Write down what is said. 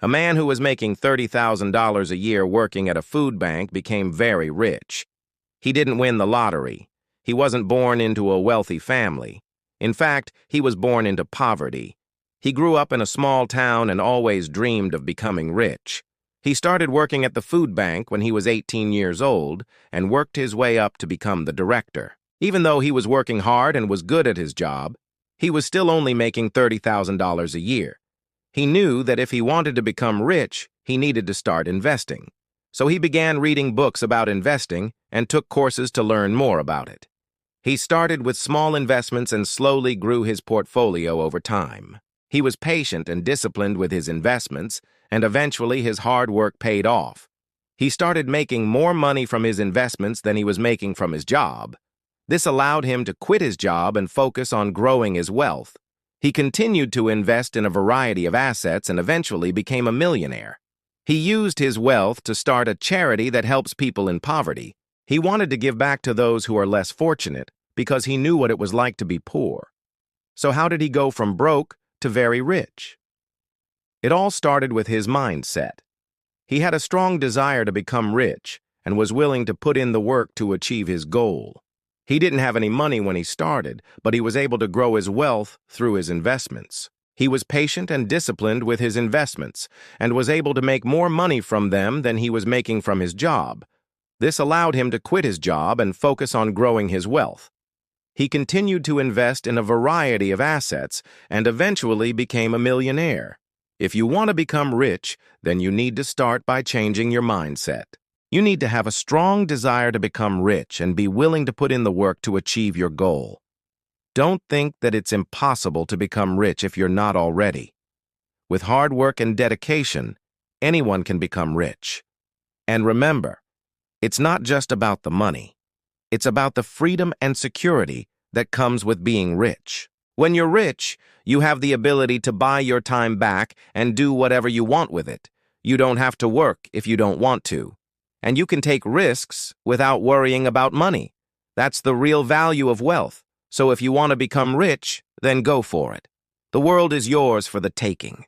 A man who was making $30,000 a year working at a food bank became very rich. He didn't win the lottery. He wasn't born into a wealthy family. In fact, he was born into poverty. He grew up in a small town and always dreamed of becoming rich. He started working at the food bank when he was 18 years old and worked his way up to become the director. Even though he was working hard and was good at his job, he was still only making $30,000 a year. He knew that if he wanted to become rich, he needed to start investing. So he began reading books about investing and took courses to learn more about it. He started with small investments and slowly grew his portfolio over time. He was patient and disciplined with his investments, and eventually his hard work paid off. He started making more money from his investments than he was making from his job. This allowed him to quit his job and focus on growing his wealth. He continued to invest in a variety of assets and eventually became a millionaire. He used his wealth to start a charity that helps people in poverty. He wanted to give back to those who are less fortunate because he knew what it was like to be poor. So how did he go from broke to very rich? It all started with his mindset. He had a strong desire to become rich and was willing to put in the work to achieve his goal. He didn't have any money when he started, but he was able to grow his wealth through his investments. He was patient and disciplined with his investments and was able to make more money from them than he was making from his job. This allowed him to quit his job and focus on growing his wealth. He continued to invest in a variety of assets and eventually became a millionaire. If you want to become rich, then you need to start by changing your mindset. You need to have a strong desire to become rich and be willing to put in the work to achieve your goal. Don't think that it's impossible to become rich if you're not already. With hard work and dedication, anyone can become rich. And remember, it's not just about the money. It's about the freedom and security that comes with being rich. When you're rich, you have the ability to buy your time back and do whatever you want with it. You don't have to work if you don't want to. And you can take risks without worrying about money. That's the real value of wealth. So if you want to become rich, then go for it. The world is yours for the taking.